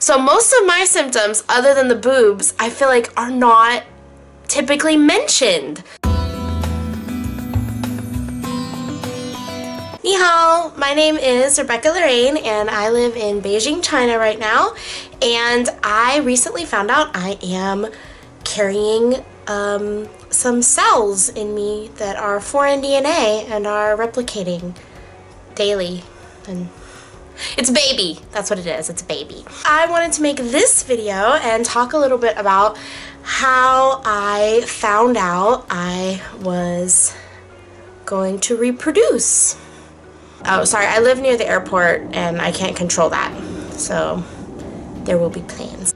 So most of my symptoms, other than the boobs, I feel like are not typically mentioned. Ni hao, my name is Rebekah Lorraine and I live in Beijing, China right now, and I recently found out I am carrying some cells in me that are foreign DNA and are replicating daily. And it's a baby. That's what it is. It's a baby. I wanted to make this video and talk a little bit about how I found out I was going to reproduce. Oh, sorry, I live near the airport and I can't control that. So there will be plans.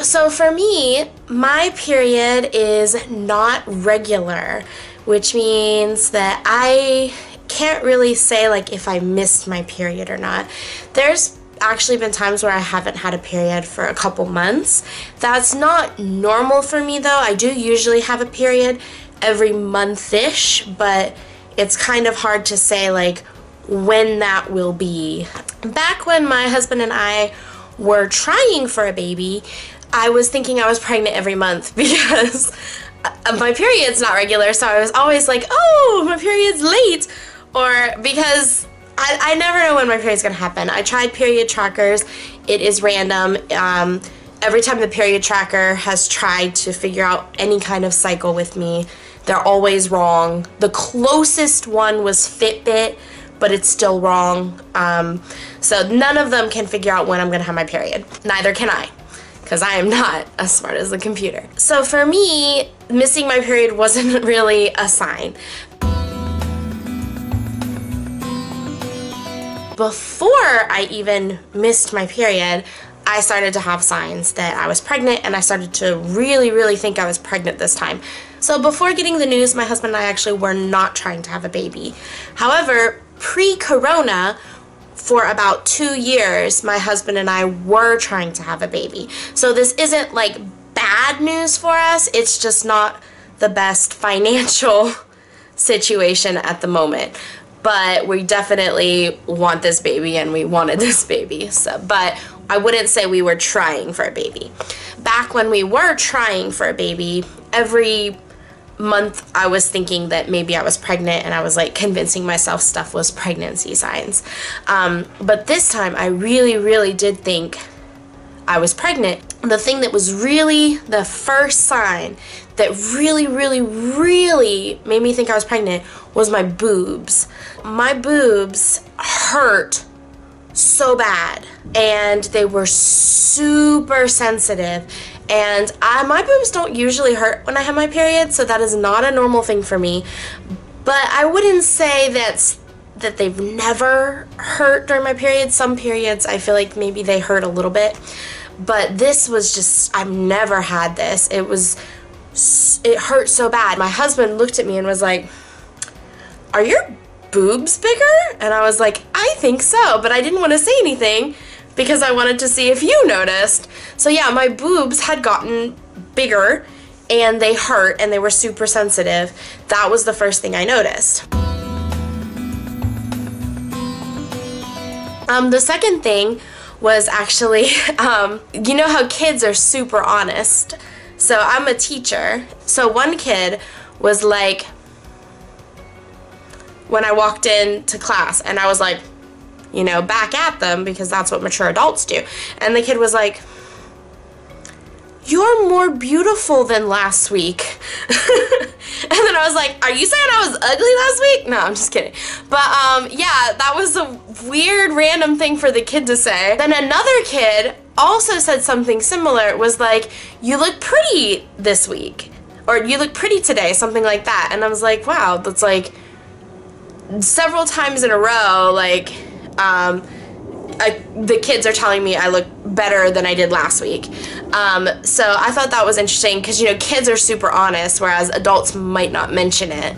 So for me, my period is not regular, which means that I can't really say like if I missed my period or not. There's actually been times where I haven't had a period for a couple months. That's not normal for me though. I do usually have a period every month-ish, but it's kind of hard to say like when that will be. Back when my husband and I were trying for a baby, I was thinking I was pregnant every month because my period's not regular, so I was always like, oh, my period's late, or because I never know when my period's gonna happen. I tried period trackers. It is random. Every time the period tracker has tried to figure out any kind of cycle with me, they're always wrong. The closest one was Fitbit, but it's still wrong. So none of them can figure out when I'm gonna have my period. Neither can I, because I am not as smart as the computer. So for me, missing my period wasn't really a sign. Before I even missed my period, I started to have signs that I was pregnant, and I started to really think I was pregnant this time. So before getting the news, my husband and I actually were not trying to have a baby. However, pre-corona, for about 2 years, my husband and I were trying to have a baby. So this isn't like bad news for us, it's just not the best financial situation at the moment. But we definitely want this baby, and we wanted this baby. So, but I wouldn't say we were trying for a baby. Back when we were trying for a baby, every month I was thinking that maybe I was pregnant, and I was like convincing myself stuff was pregnancy signs. But this time I really did think I was pregnant. The thing that was really the first sign that really made me think I was pregnant was my boobs. My boobs hurt so bad, and they were super sensitive, and my boobs don't usually hurt when I have my period, so that is not a normal thing for me. But I wouldn't say that they've never hurt during my period. Some periods I feel like maybe they hurt a little bit, but this was just, I've never had this. It hurt so bad. My husband looked at me and was like, "Are your boobs bigger?" And I was like, "I think so," but I didn't want to say anything because I wanted to see if you noticed. So yeah, my boobs had gotten bigger, and they hurt, and they were super sensitive. That was the first thing I noticed. The second thing was actually, you know how kids are super honest? So I'm a teacher. So one kid was like, when I walked into class, and I was like, you know, back at them because that's what mature adults do. And the kid was like, "You're more beautiful than last week." And then I was like, "Are you saying I was ugly last week?" No, I'm just kidding. But yeah, that was a weird random thing for the kid to say. Then another kid also said something similar. It was like, "You look pretty this week," or "You look pretty today," something like that. And I was like, wow, that's like several times in a row, like the kids are telling me I look better than I did last week. So I thought that was interesting because, you know, kids are super honest, whereas adults might not mention it.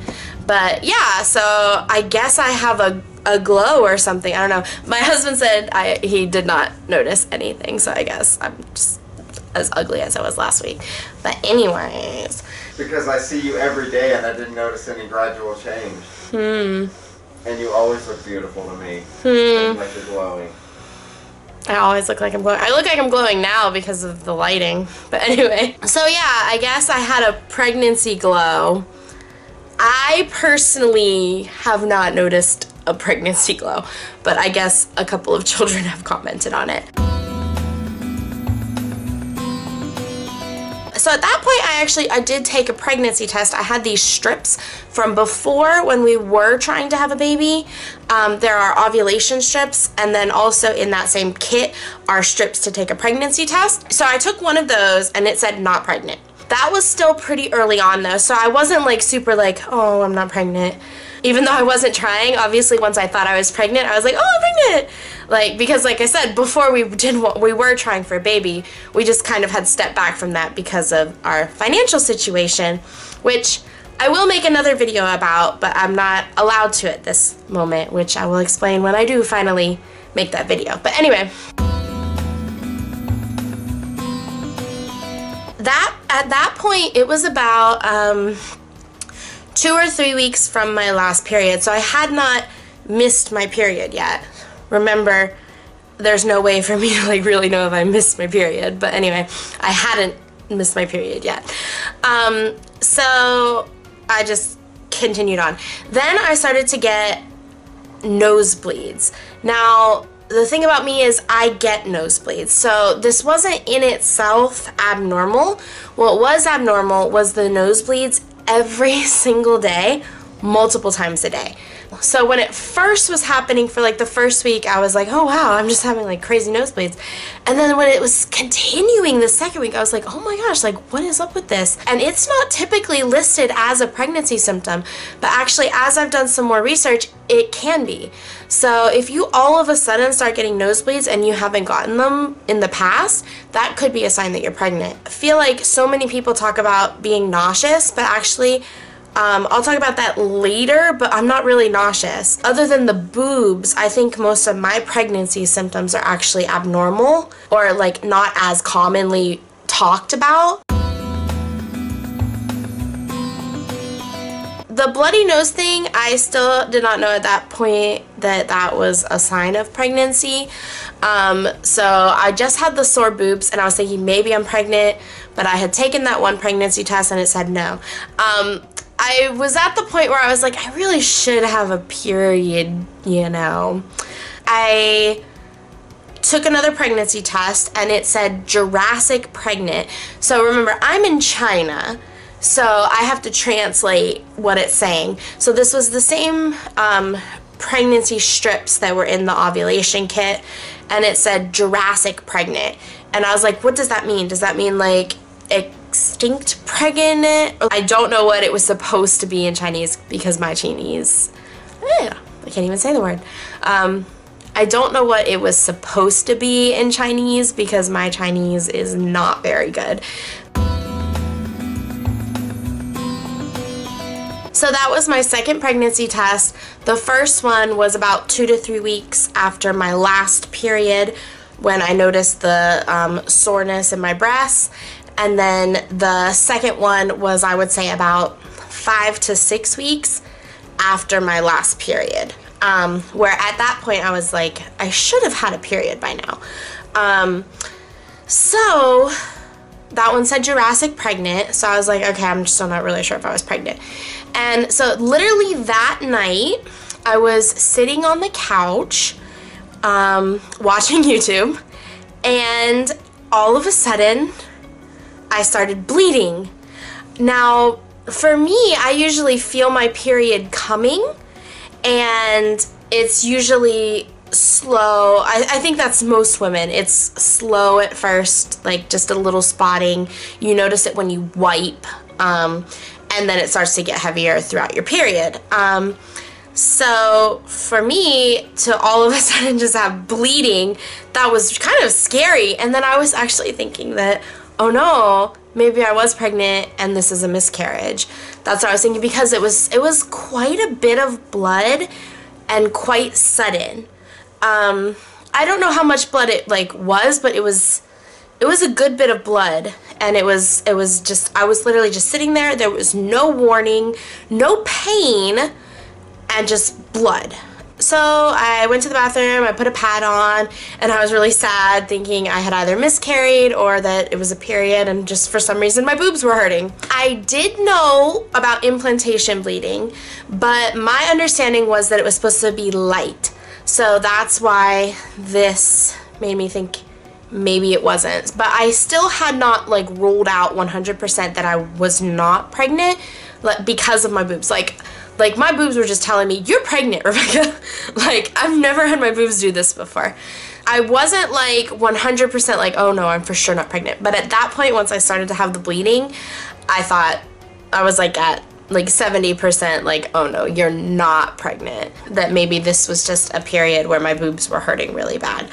But yeah, so I guess I have a glow or something. I don't know. My husband said he did not notice anything, so I guess I'm just as ugly as I was last week. But anyways. Because I see you every day and I didn't notice any gradual change. And you always look beautiful to me. Like you're glowing. I always look like I'm glowing. I look like I'm glowing now because of the lighting. But anyway. So yeah, I guess I had a pregnancy glow. I personally have not noticed a pregnancy glow, but I guess a couple of children have commented on it. So at that point, I did take a pregnancy test. I had these strips from before when we were trying to have a baby. There are ovulation strips, and then also in that same kit are strips to take a pregnancy test. So I took one of those and it said not pregnant. That was still pretty early on though, so I wasn't like super like, oh, I'm not pregnant. Even though I wasn't trying, obviously once I thought I was pregnant, I was like, oh, I'm pregnant! Like, because like I said, before we were trying for a baby, we just kind of had stepped back from that because of our financial situation, which I will make another video about, but I'm not allowed to at this moment, which I will explain when I do finally make that video. But anyway. At that point, it was about 2 or 3 weeks from my last period, so I had not missed my period yet. Remember, there's no way for me to like really know if I missed my period, but anyway, I hadn't missed my period yet. So I just continued on. Then I started to get nosebleeds. Now, the thing about me is I get nosebleeds, so this wasn't in itself abnormal. What was abnormal was the nosebleeds every single day, multiple times a day. So when it first was happening for like the first week, I was like, oh wow, I'm just having like crazy nosebleeds. And then when it was continuing the second week, I was like, oh my gosh, like what is up with this? And it's not typically listed as a pregnancy symptom, but actually as I've done some more research, it can be. So if you all of a sudden start getting nosebleeds and you haven't gotten them in the past, that could be a sign that you're pregnant. I feel like so many people talk about being nauseous, but actually I'll talk about that later, but I'm not really nauseous. Other than the boobs, I think most of my pregnancy symptoms are actually abnormal or like not as commonly talked about. The bloody nose thing, I still did not know at that point that that was a sign of pregnancy. So I just had the sore boobs and I was thinking maybe I'm pregnant, but I had taken that one pregnancy test and it said no. I was at the point where I was like, I really should have a period, you know. I took another pregnancy test and it said Jurassic pregnant. So remember, I'm in China, so I have to translate what it's saying. So this was the same pregnancy strips that were in the ovulation kit, and it said Jurassic pregnant. And I was like, what does that mean? Does that mean like extinct pregnant? I don't know what it was supposed to be in Chinese because my Chinese, I can't even say the word. I don't know what it was supposed to be in Chinese because my Chinese is not very good. So that was my second pregnancy test. The first one was about 2 to 3 weeks after my last period when I noticed the soreness in my breasts. And then the second one was, I would say, about 5 to 6 weeks after my last period. Where at that point I was like, I should have had a period by now. So that one said Jurassic pregnant, so I was like, okay, I'm still not really sure if I was pregnant. And so literally that night, I was sitting on the couch, watching YouTube, and all of a sudden, I started bleeding. Now, for me, I usually feel my period coming, and it's usually slow. I think that's most women. It's slow at first, like just a little spotting. You notice it when you wipe, and then it starts to get heavier throughout your period. So for me to all of a sudden just have bleeding, that was kind of scary. And then I was actually thinking that, oh no, maybe I was pregnant and this is a miscarriage. That's what I was thinking, because it was quite a bit of blood and quite sudden. I don't know how much blood it was, but it was a good bit of blood, and it was just, I was literally just sitting there. There was no warning, no pain, and just blood. So I went to the bathroom, I put a pad on, and I was really sad thinking I had either miscarried or that it was a period, and just for some reason my boobs were hurting. I did know about implantation bleeding, but my understanding was that it was supposed to be light. So that's why this made me think maybe it wasn't. But I still had not like ruled out 100% that I was not pregnant because of my boobs. Like my boobs were just telling me, you're pregnant, Rebekah. Like, I've never had my boobs do this before. I wasn't like 100% like, oh no, I'm for sure not pregnant. But at that point, once I started to have the bleeding, I thought, I was like at like 70% like, oh no, you're not pregnant. That maybe this was just a period where my boobs were hurting really bad.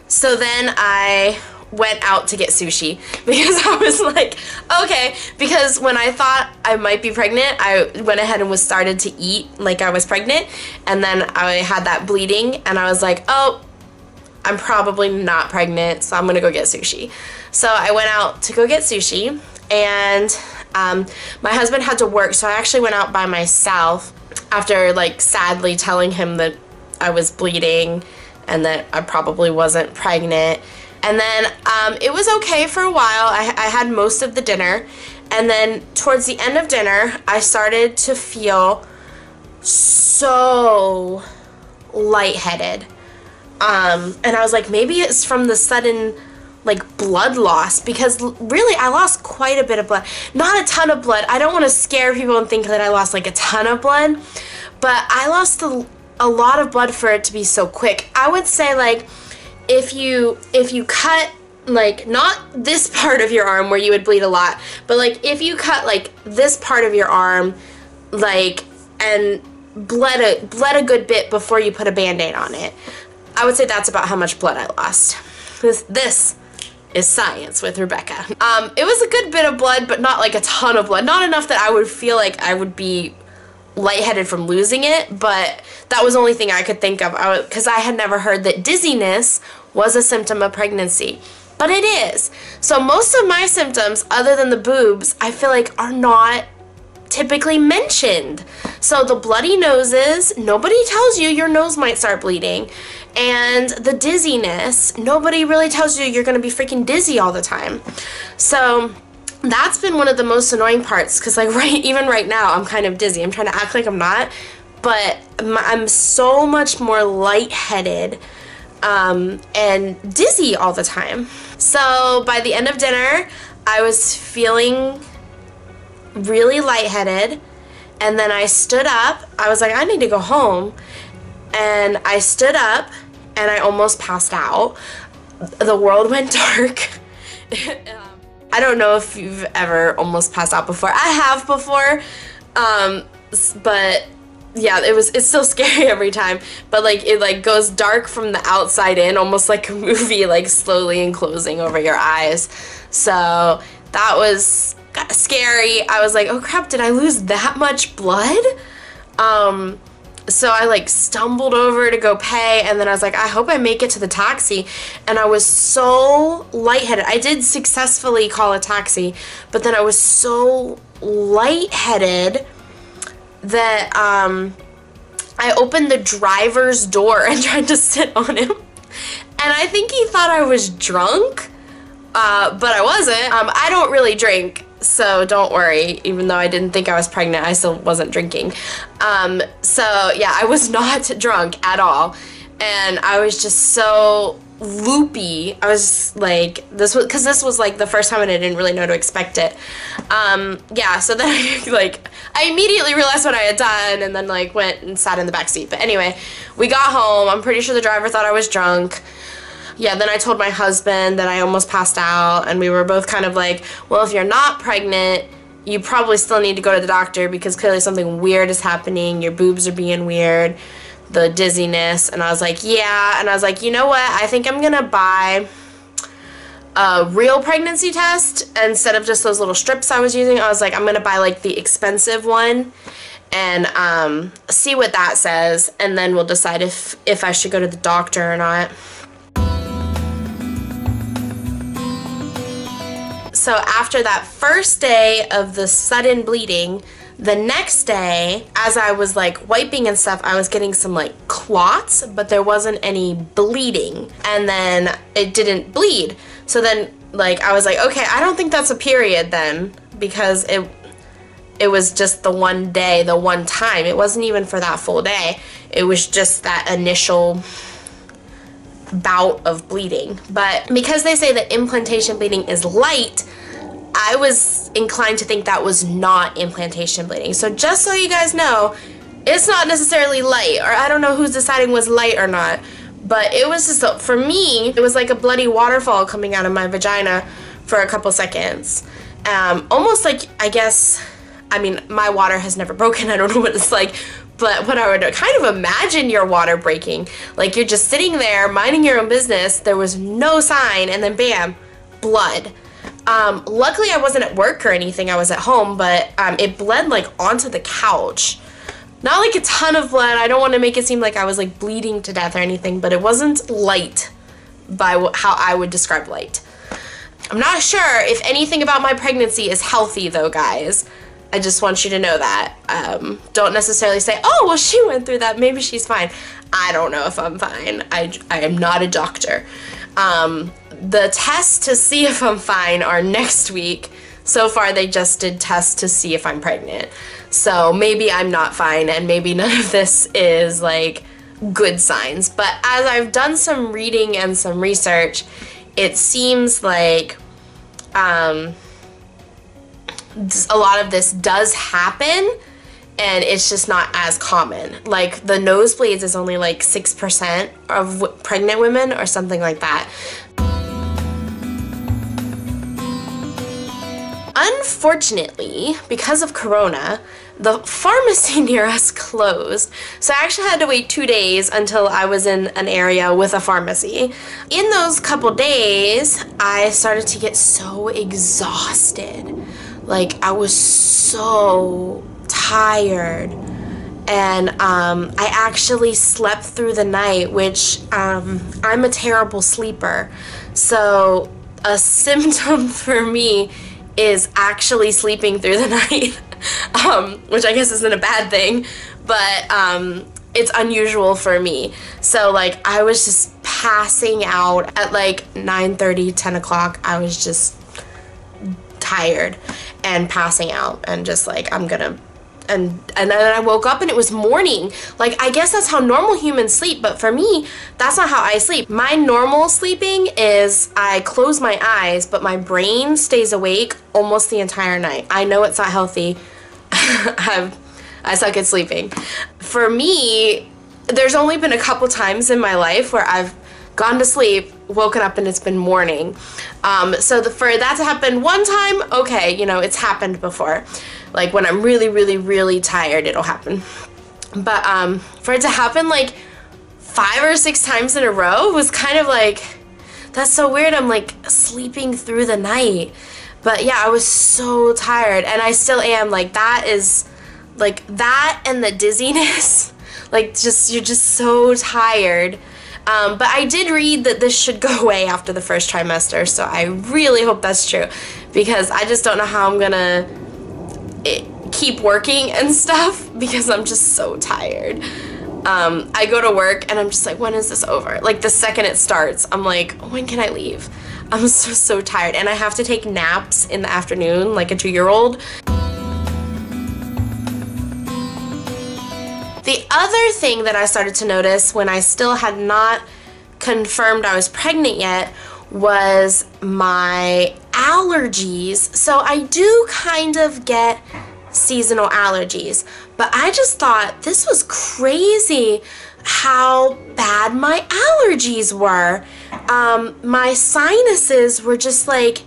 So then I went out to get sushi because I was like, okay, because when I thought I might be pregnant, I went ahead and started to eat like I was pregnant, and then I had that bleeding and I was like, oh, I'm probably not pregnant, so I'm gonna go get sushi. So I went out to go get sushi, and my husband had to work, so I actually went out by myself after like sadly telling him that I was bleeding and that I probably wasn't pregnant. And then it was okay for a while. I had most of the dinner. And then towards the end of dinner, I started to feel so lightheaded. And I was like, maybe it's from the sudden like blood loss, because really I lost quite a bit of blood. Not a ton of blood. I don't want to scare people and think that I lost like a ton of blood, but I lost a lot of blood for it to be so quick. I would say like, if you cut, like, not this part of your arm where you would bleed a lot, but like if you cut like this part of your arm, like, and bled a good bit before you put a band-aid on it, I would say that's about how much blood I lost. This is science with Rebekah. It was a good bit of blood, but not like a ton of blood. Not enough that I would feel like I would be lightheaded from losing it, but that was the only thing I could think of, because I had never heard that dizziness was a symptom of pregnancy, but it is. So most of my symptoms, other than the boobs, I feel like are not typically mentioned. So the bloody noses, nobody tells you your nose might start bleeding, and the dizziness, nobody really tells you you're gonna be freaking dizzy all the time. So that's been one of the most annoying parts, because like even right now I'm kind of dizzy. I'm trying to act like I'm not, but I'm so much more lightheaded and dizzy all the time. So by the end of dinner, I was feeling really lightheaded, and then I stood up. I was like, I need to go home, and I stood up and I almost passed out. The world went dark. I don't know if you've ever almost passed out before. I have before, but yeah, it's still scary every time. But like it like goes dark from the outside in, almost like a movie, like slowly enclosing over your eyes. So that was scary. I was like, oh crap, did I lose that much blood? So I like stumbled over to go pay, and then I was like, I hope I make it to the taxi. And I was so lightheaded. I did successfully call a taxi, but then I was so lightheaded that I opened the driver's door and tried to sit on him. And I think he thought I was drunk, but I wasn't. I don't really drink, so don't worry. Even though I didn't think I was pregnant, I still wasn't drinking. So yeah, I was not drunk at all, and I was just so loopy. I was like, this was like the first time and I didn't really know how to expect it. Yeah, so then I immediately realized what I had done, and then like went and sat in the back seat. But anyway, we got home. I'm pretty sure the driver thought I was drunk. Yeah, then I told my husband that I almost passed out, and we were both kind of like, well, if you're not pregnant, you probably still need to go to the doctor, because clearly something weird is happening. Your boobs are being weird, the dizziness. And I was like, yeah. And I was like, you know what? I think I'm gonna buy a real pregnancy test instead of just those little strips I was using. I was like, I'm gonna buy like the expensive one and see what that says, and then we'll decide if I should go to the doctor or not. So after that first day of the sudden bleeding, The next day, as I was like wiping and stuff, I was getting some like clots, but there wasn't any bleeding, and then it didn't bleed. So then like I was like, okay, I don't think that's a period then, because it was just the one day, the one time. It wasn't even for that full day. It was just that initial bout of bleeding. But because they say that implantation bleeding is light, I was inclined to think that was not implantation bleeding. So just so you guys know, it's not necessarily light, or I don't know who's deciding was light or not, but it was just, for me, it was like a bloody waterfall coming out of my vagina for a couple seconds. Almost like, I guess, I mean, my water has never broken, I don't know what it's like, but what I would kind of imagine your water breaking, like you're just sitting there minding your own business, there was no sign, and then bam, blood. Luckily I wasn't at work or anything, I was at home, but it bled like onto the couch. Not like a ton of blood, I don't want to make it seem like I was like bleeding to death or anything, but it wasn't light by how I would describe light. I'm not sure if anything about my pregnancy is healthy though, guys. I just want you to know that. Don't necessarily say, oh, well, she went through that, maybe she's fine. I don't know if I'm fine. I am not a doctor. The tests to see if I'm fine are next week. So far, they just did tests to see if I'm pregnant. So maybe I'm not fine, and maybe none of this is like good signs. But as I've done some reading and some research, it seems like a lot of this does happen, and it's just not as common. Like the nosebleeds is only like 6% of pregnant women or something like that. Unfortunately, because of Corona, the pharmacy near us closed, so I actually had to wait 2 days until I was in an area with a pharmacy. In those couple days, I started to get so exhausted. Like, I was so tired, and I actually slept through the night, which I'm a terrible sleeper. So a symptom for me is actually sleeping through the night, which I guess isn't a bad thing, but it's unusual for me. So like I was just passing out at like 9:30, 10 o'clock. I was just tired and passing out and just like and then I woke up and it was morning. Like, I guess that's how normal humans sleep, but for me, that's not how I sleep. My normal sleeping is I close my eyes, but my brain stays awake almost the entire night. I know it's not healthy. I suck at sleeping. For me, there's only been a couple times in my life where I've gone to sleep, woken up, and it's been morning. So for that to happen one time, okay, you know, it's happened before. Like when I'm really, really, really tired, it'll happen. But for it to happen like 5 or 6 times in a row was kind of like, that's so weird. I'm like sleeping through the night. But yeah, I was so tired, and I still am. Like that is, like that and the dizziness, like just, you're just so tired. But I did read that this should go away after the first trimester, so I really hope that's true, because I just don't know how I'm gonna keep working and stuff because I'm just so tired. I go to work and I'm just like, when is this over? Like the second it starts, I'm like, when can I leave? I'm so tired, and I have to take naps in the afternoon like a 2-year-old. The other thing that I started to notice when I still had not confirmed I was pregnant yet was my allergies. So I do kind of get seasonal allergies, but I just thought this was crazy how bad my allergies were. My sinuses were just like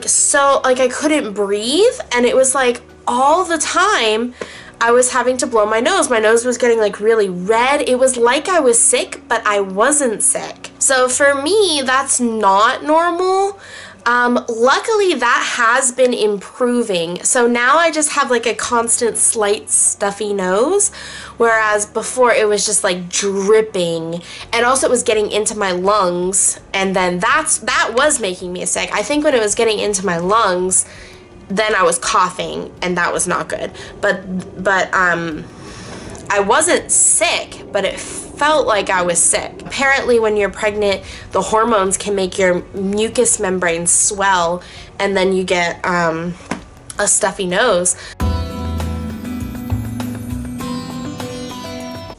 so, like I couldn't breathe, and it was like all the time I was having to blow my nose. My nose was getting like really red. It was like I was sick, but I wasn't sick. So for me, that's not normal. Luckily that has been improving. So now I just have like a constant slight stuffy nose, whereas before it was just like dripping, and also it was getting into my lungs, and then that was making me sick. I think when it was getting into my lungs, then I was coughing, and that was not good. But I wasn't sick, but it felt like I was sick. Apparently when you're pregnant, the hormones can make your mucous membrane swell, and then you get a stuffy nose.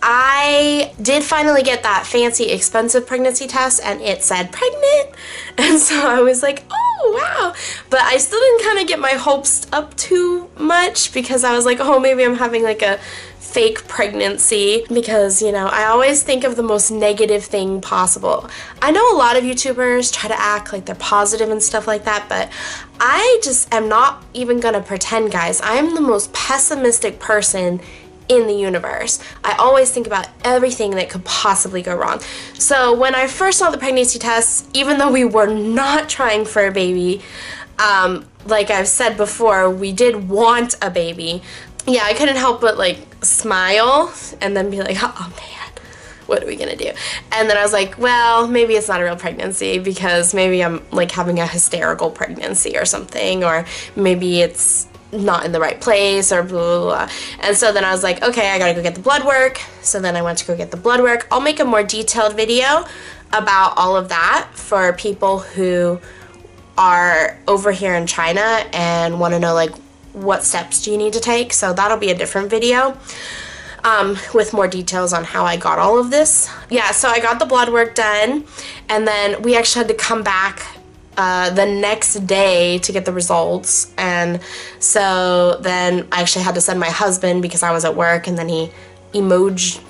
I did finally get that fancy expensive pregnancy test, and it said pregnant, and so I was like, oh wow, but I still didn't kind of get my hopes up too much, because I was like, oh, maybe I'm having like a fake pregnancy, because, you know, I always think of the most negative thing possible. I know a lot of YouTubers try to act like they're positive and stuff like that, but I just am not even gonna pretend, guys. I'm the most pessimistic person in the universe. I always think about everything that could possibly go wrong. So when I first saw the pregnancy test, even though we were not trying for a baby, like I've said before, we did want a baby. Yeah, I couldn't help but like smile and then be like, oh man, what are we gonna do? And then I was like, well, maybe it's not a real pregnancy, because maybe I'm like having a hysterical pregnancy or something, or maybe it's not in the right place, or blah, blah, blah. And so then I was like, okay, I gotta go get the blood work. So then I went to go get the blood work. I'll make a more detailed video about all of that for people who are over here in China and want to know like what steps do you need to take. So that'll be a different video with more details on how I got all of this. Yeah, so I got the blood work done, and then we actually had to come back the next day to get the results. And so then I actually had to send my husband, because I was at work, and then he emoji'd.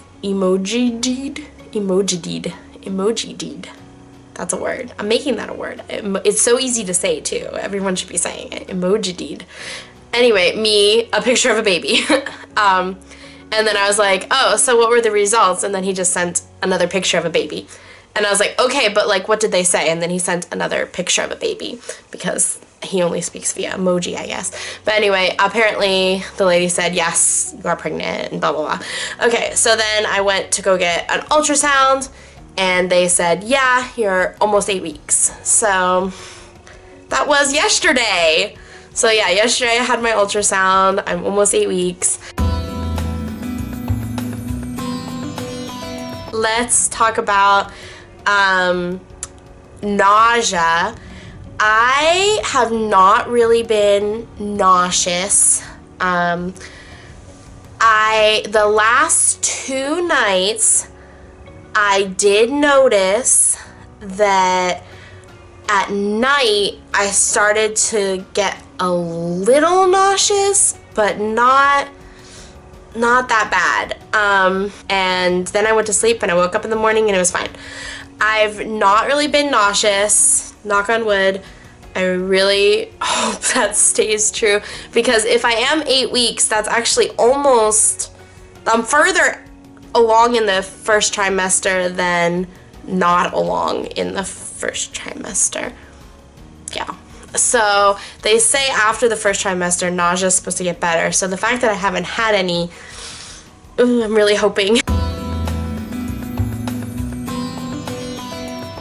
That's a word. I'm making that a word. It's so easy to say too. Everyone should be saying it. Emoji'd. Anyway, me, a picture of a baby. And then I was like, oh, so what were the results? And then he just sent another picture of a baby. And I was like, okay, but like, what did they say? And then he sent another picture of a baby, because he only speaks via emoji, I guess. But anyway, apparently the lady said, yes, you are pregnant, and blah, blah, blah. Okay, so then I went to go get an ultrasound, and they said, yeah, you're almost 8 weeks. So that was yesterday. So yeah, yesterday I had my ultrasound. I'm almost 8 weeks. Let's talk about nausea. I have not really been nauseous. The last 2 nights, I did notice that at night I started to get a little nauseous, but not that bad. And then I went to sleep, and I woke up in the morning and it was fine. I've not really been nauseous, knock on wood. I really hope that stays true, because if I am 8 weeks, that's actually almost, I'm further along in the first trimester than not along in the first trimester. Yeah. So they say after the first trimester, nausea is supposed to get better. So the fact that I haven't had any, I'm really hoping.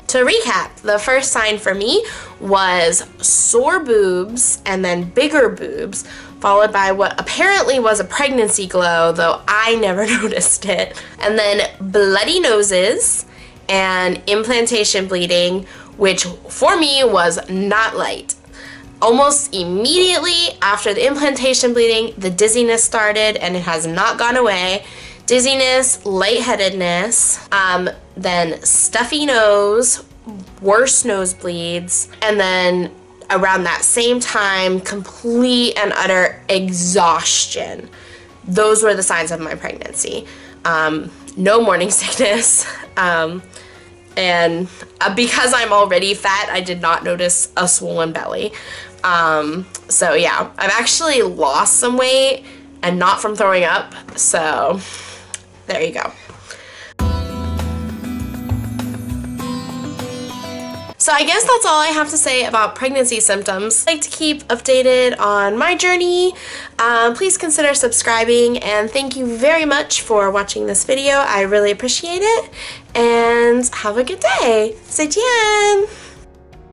To recap, the first sign for me was sore boobs and then bigger boobs, followed by what apparently was a pregnancy glow, though I never noticed it. And then bloody noses and implantation bleeding, which for me was not light. Almost immediately after the implantation bleeding, the dizziness started, and it has not gone away. Dizziness, lightheadedness, then stuffy nose, worse nosebleeds, and then around that same time, complete and utter exhaustion. Those were the signs of my pregnancy. No morning sickness, and because I'm already fat, I did not notice a swollen belly. So yeah, I've actually lost some weight, and not from throwing up, so there you go. So I guess that's all I have to say about pregnancy symptoms. I'd like to keep updated on my journey. Please consider subscribing, and thank you very much for watching this video. I really appreciate it, and have a good day. 再见!